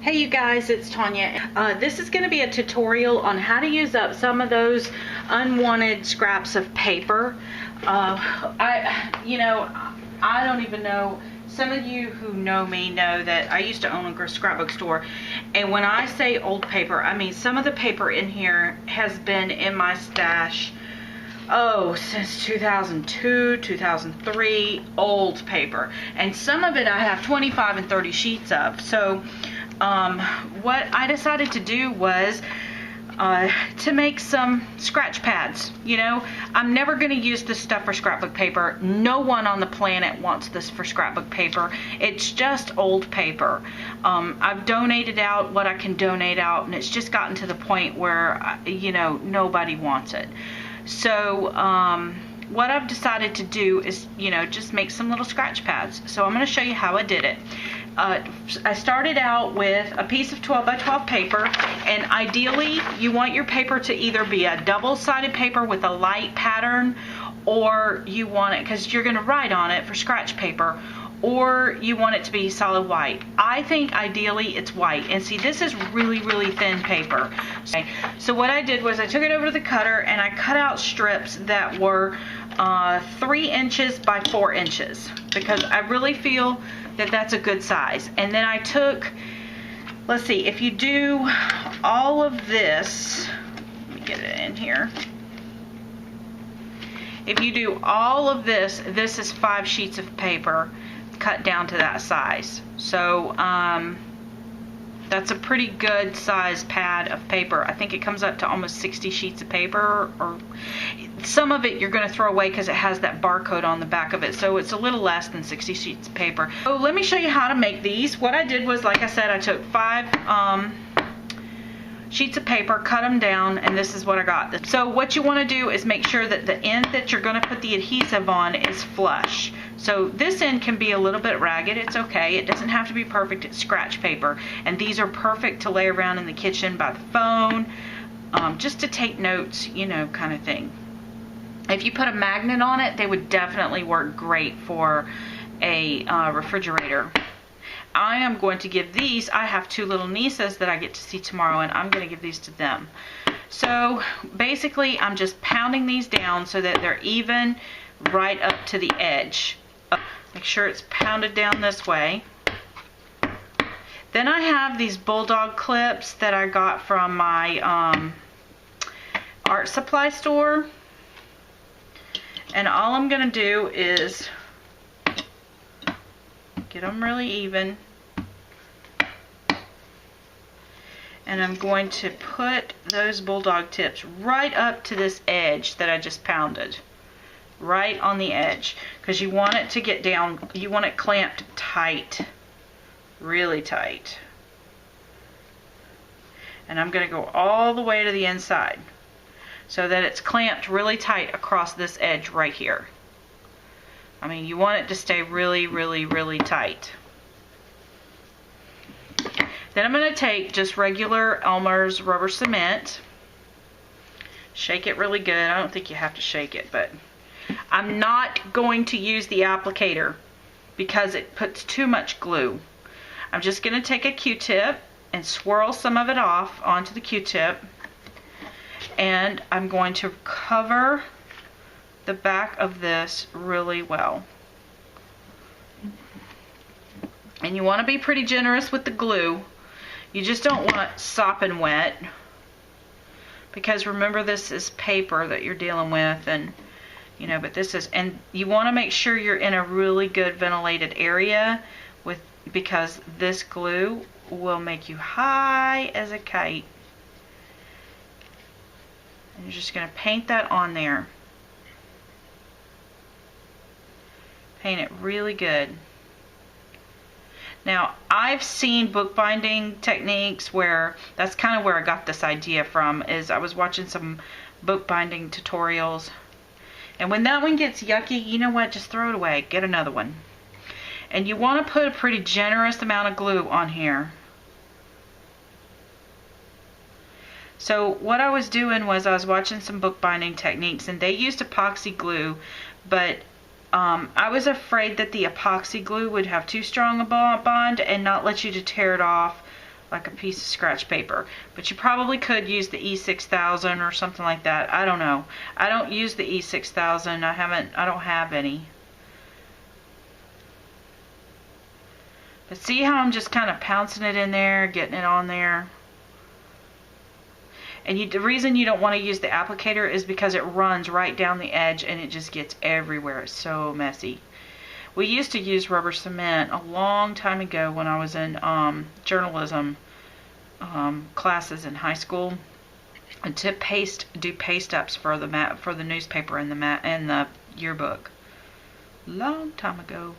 Hey you guys, it's Tonya. This is going to be a tutorial on how to use up some of those unwanted scraps of paper. I don't even know. Some of you who know me know that I used to own a scrapbook store, and when I say old paper, I mean some of the paper in here has been in my stash since 2002, 2003, old paper, and some of it I have 25 and 30 sheets of. So what I decided to do was to make some scratch pads. You know, I'm never going to use this stuff for scrapbook paper. No one on the planet wants this for scrapbook paper. It's just old paper. I've donated out what I can donate out, and it's just gotten to the point where, nobody wants it. So what I've decided to do is, just make some little scratch pads. So I'm going to show you how I did it. I started out with a piece of 12 by 12 paper, and ideally you want your paper to either be a double-sided paper with a light pattern, or you want it, because you're going to write on it for scratch paper, or you want it to be solid white. I think ideally it's white, and see, this is really, really thin paper. Okay. So what I did was I took it over to the cutter and I cut out strips that were 3 inches by 4 inches, because I really feel that that's a good size. And then I took, let's see, if you do all of this, let me get it in here. If you do all of this, this is 5 sheets of paper cut down to that size. So that's a pretty good size pad of paper. I think it comes up to almost 60 sheets of paper, or some of it you're going to throw away because it has that barcode on the back of it, so it's a little less than 60 sheets of paper. So let me show you how to make these. What I did was, like I said, I took 5 sheets of paper, cut them down, and this is what I got. So what you want to do is make sure that the end that you're going to put the adhesive on is flush. So this end can be a little bit ragged, it's okay. It doesn't have to be perfect, it's scratch paper. And these are perfect to lay around in the kitchen by the phone, just to take notes, kind of thing. If you put a magnet on it, they would definitely work great for a refrigerator. I am going to give these, I have 2 little nieces that I get to see tomorrow, and I'm going to give these to them. So basically I'm just pounding these down so that they're even right up to the edge. Make sure it's pounded down this way. Then I have these bulldog clips that I got from my art supply store, and all I'm going to do is get them really even, and I'm going to put those bulldog tips right up to this edge that I just pounded, right on the edge, because you want it to get down, you want it clamped tight, really tight. And I'm going to go all the way to the inside so that it's clamped really tight across this edge right here. I mean, you want it to stay really, really, really tight. Then I'm going to take just regular Elmer's rubber cement, shake it really good. I don't think you have to shake it, but I'm not going to use the applicator because it puts too much glue. I'm just going to take a Q-tip and swirl some of it off onto the Q-tip, and I'm going to cover the back of this really well. And you want to be pretty generous with the glue. You just don't want it sopping wet, because remember, this is paper that you're dealing with, and but this is, and you want to make sure you're in a really good ventilated area because this glue will make you high as a kite. And you're just going to paint that on there. Paint it really good. Now, I've seen bookbinding techniques where that's kind of where I got this idea from, is I was watching some bookbinding tutorials. And when that one gets yucky, you know what? Just throw it away. Get another one. And you want to put a pretty generous amount of glue on here. So what I was doing was I was watching some bookbinding techniques, and they used epoxy glue, but I was afraid that the epoxy glue would have too strong a bond and not let you to tear it off like a piece of scratch paper. But you probably could use the E6000 or something like that. I don't know. I don't use the E6000. I don't have any. But see how I'm just kind of pouncing it in there, getting it on there. And the reason you don't want to use the applicator is because it runs right down the edge and it just gets everywhere. It's so messy. We used to use rubber cement a long time ago when I was in journalism classes in high school, and to do paste ups for the newspaper and the yearbook. Long time ago.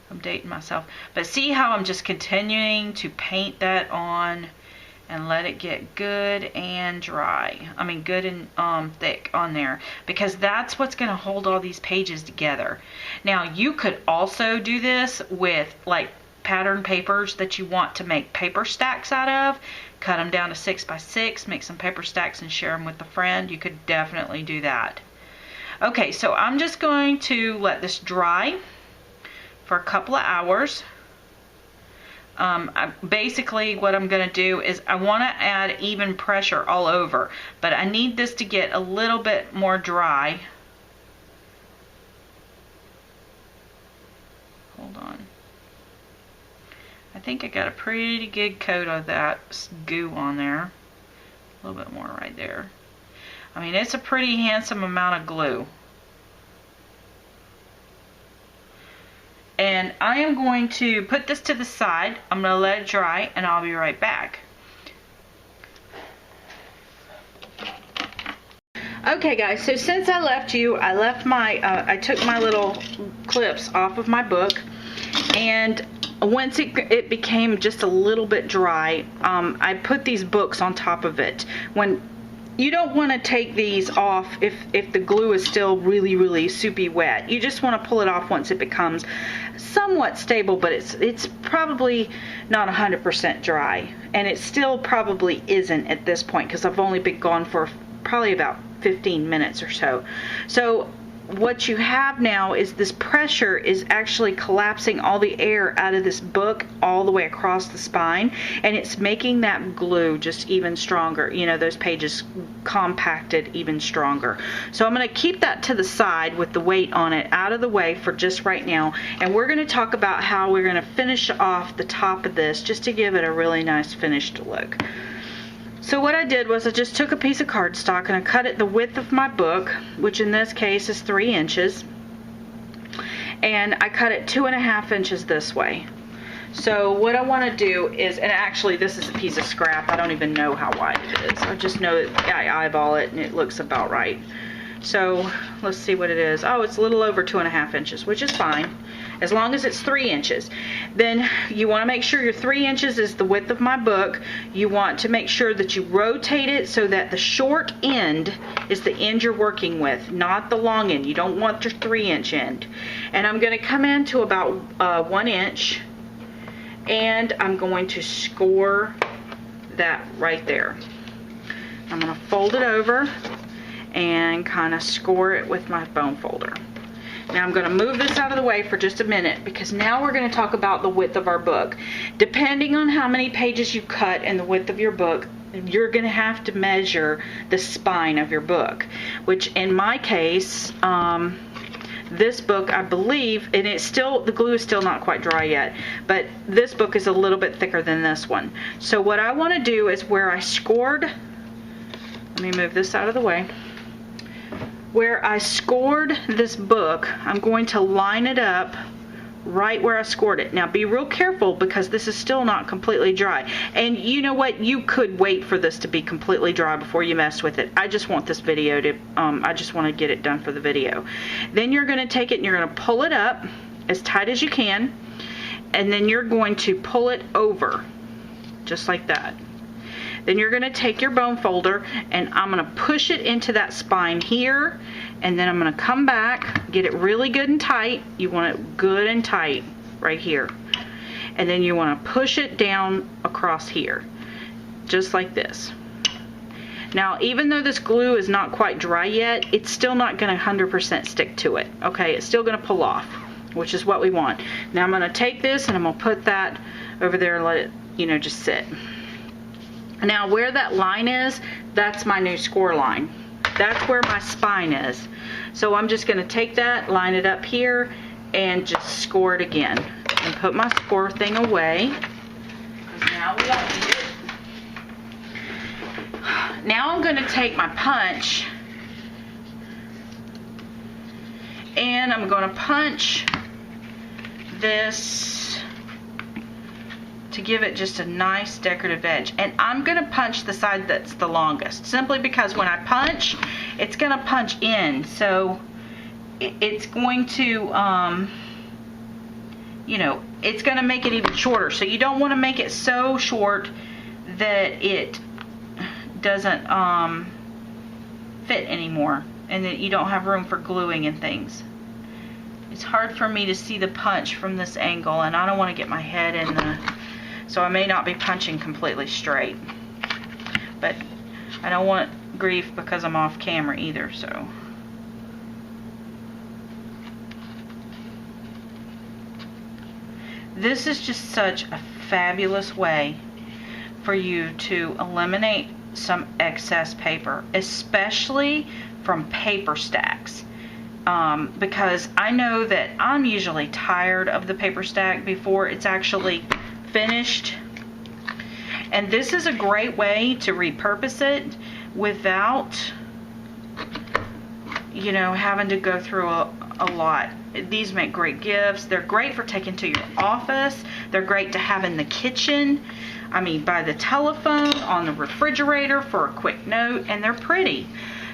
I'm dating myself. But see how I'm just continuing to paint that on and let it get good and dry. I mean good and thick on there, because that's what's going to hold all these pages together. Now you could also do this with like pattern papers that you want to make paper stacks out of. Cut them down to 6 by 6, make some paper stacks and share them with a friend. You could definitely do that. Okay, so I'm just going to let this dry for a couple of hours. Basically what I'm going to do is I want to add even pressure all over, but I need this to get a little bit more dry. Hold on. I think I got a pretty good coat of that goo on there. A little bit more right there. I mean, it's a pretty handsome amount of glue. And I am going to put this to the side. I'm going to let it dry and I'll be right back. Okay guys, so since I left you, I left my, I took my little clips off of my book, and once it became just a little bit dry, I put these books on top of it. When you don't want to take these off if the glue is still really soupy wet. You just want to pull it off once it becomes somewhat stable, but it's probably not 100% dry, and it still probably isn't at this point because I've only been gone for probably about 15 minutes or so. So what you have now is this pressure is actually collapsing all the air out of this book all the way across the spine, and it's making that glue just even stronger. You know, those pages compacted even stronger. So I'm going to keep that to the side with the weight on it out of the way for just right now, and we're going to talk about how we're going to finish off the top of this just to give it a really nice finished look. So what I did was I just took a piece of cardstock and I cut it the width of my book, which in this case is 3 inches, and I cut it 2.5 inches this way. So what I want to do is, and actually this is a piece of scrap, I don't even know how wide it is, I just know that I eyeball it and it looks about right. So let's see what it is. Oh, it's a little over 2.5 inches, which is fine, as long as it's 3 inches. Then you want to make sure your 3 inches is the width of my book. You want to make sure that you rotate it so that the short end is the end you're working with, not the long end. You don't want your 3-inch end. And I'm going to come in to about 1 inch, and I'm going to score that right there. I'm going to fold it over and kind of score it with my bone folder. Now I'm going to move this out of the way for just a minute, because now we're going to talk about the width of our book. Depending on how many pages you cut and the width of your book, you're going to have to measure the spine of your book, which in my case, this book, I believe, and it's still, the glue is still not quite dry yet, but this book is a little bit thicker than this one. So what I want to do is where I scored, let me move this out of the way. Where I scored this book, I'm going to line it up right where I scored it. Now be real careful, because this is still not completely dry. And you know what? You could wait for this to be completely dry before you mess with it. I just want this video to, I just want to get it done for the video. Then you're going to take it and you're going to pull it up as tight as you can. And then you're going to pull it over, just like that. Then you're going to take your bone folder and I'm going to push it into that spine here, and then I'm going to come back, get it really good and tight. You want it good and tight right here. And then you want to push it down across here, just like this. Now, even though this glue is not quite dry yet, it's still not going to 100% stick to it. Okay, it's still going to pull off, which is what we want. Now I'm going to take this and I'm going to put that over there and let it you know, just sit. Now where that line is, that's my new score line. That's where my spine is. So I'm just gonna take that, line it up here, and just score it again. And put my score thing away, because now we don't need it. Now I'm gonna take my punch, and I'm gonna punch this to give it just a nice decorative edge. And I'm gonna punch the side that's the longest, simply because when I punch, it's gonna punch in. So it's going to, you know, it's gonna make it even shorter. So you don't wanna make it so short that it doesn't fit anymore and that you don't have room for gluing and things. It's hard for me to see the punch from this angle, and I don't wanna get my head in the, so I may not be punching completely straight. But I don't want grief because I'm off camera either, so. This is just such a fabulous way for you to eliminate some excess paper, especially from paper stacks. Because I know that I'm usually tired of the paper stack before it's actually finished, and this is a great way to repurpose it without, you know, having to go through a lot. These make great gifts. They're great for taking to your office. They're great to have in the kitchen. I mean, by the telephone, on the refrigerator for a quick note, and they're pretty.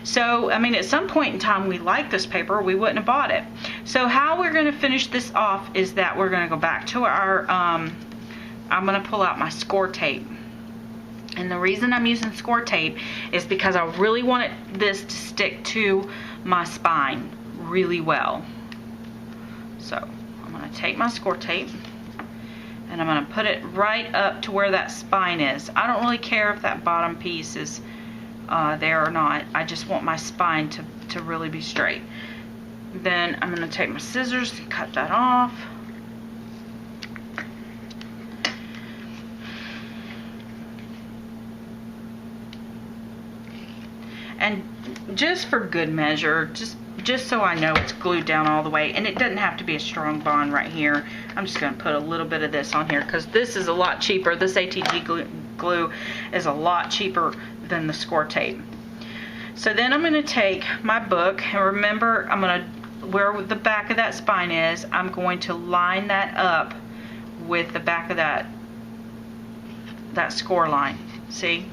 So, I mean, at some point in time, we like this paper, we wouldn't have bought it. So how we're gonna finish this off is that we're gonna go back to our, I'm gonna pull out my score tape. And the reason I'm using score tape is because I really want this to stick to my spine really well. So I'm gonna take my score tape and I'm gonna put it right up to where that spine is. I don't really care if that bottom piece is there or not. I just want my spine to really be straight. Then I'm gonna take my scissors and cut that off. And just for good measure, just so I know it's glued down all the way, and it doesn't have to be a strong bond right here. I'm just going to put a little bit of this on here because this is a lot cheaper. This ATG glue is a lot cheaper than the score tape. So then I'm going to take my book, and remember, I'm going to, where the back of that spine is, I'm going to line that up with the back of that score line. See?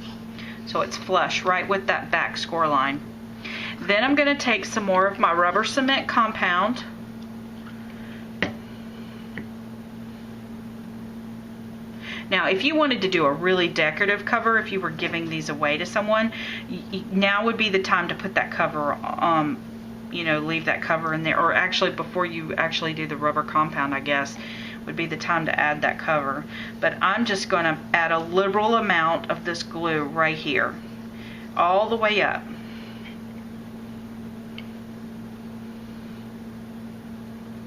So it's flush right with that back score line. Then I'm going to take some more of my rubber cement compound. Now, if you wanted to do a really decorative cover, if you were giving these away to someone, now would be the time to put that cover, you know, leave that cover in there. Or actually, before you actually do the rubber compound, I guess, would be the time to add that cover. But I'm just going to add a liberal amount of this glue right here, all the way up.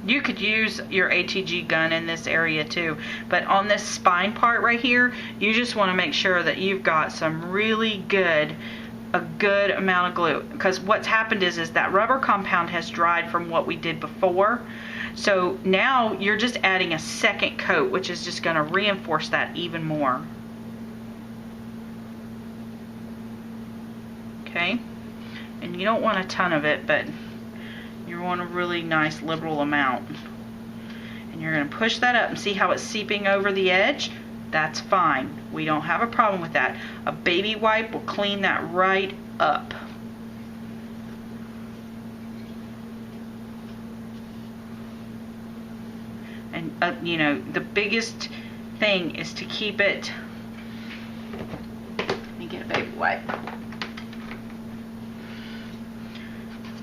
You could use your ATG gun in this area too, but on this spine part right here, you just want to make sure that you've got some really good, a good amount of glue, because what's happened is that rubber compound has dried from what we did before. So now you're just adding a second coat, which is just going to reinforce that even more. Okay, and you don't want a ton of it, but you want a really nice liberal amount. And you're going to push that up and see how it's seeping over the edge. That's fine. We don't have a problem with that. A baby wipe will clean that right up. And you know, the biggest thing is to keep it, let me get a baby wipe,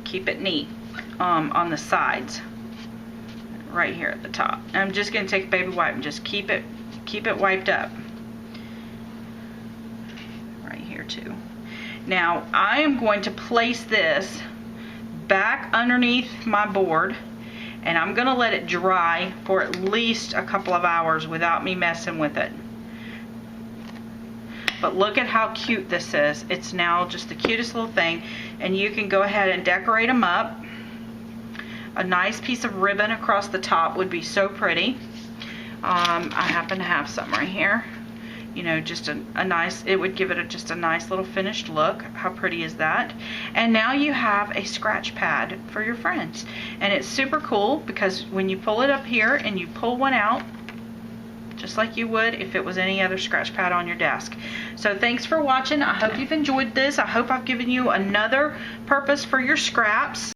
keep it neat on the sides right here at the top. I'm just going to take a baby wipe and just keep it wiped up right here too. Now I am going to place this back underneath my board, and I'm going to let it dry for at least a couple of hours without me messing with it. But look at how cute this is. It's now just the cutest little thing, and you can go ahead and decorate them up. A nice piece of ribbon across the top would be so pretty. I happen to have some right here. You know, just a nice, it would give it just a nice little finished look. How pretty is that? And now you have a scratch pad for your friends. And it's super cool because when you pull it up here and you pull one out, just like you would if it was any other scratch pad on your desk. So thanks for watching. I hope you've enjoyed this. I hope I've given you another purpose for your scraps.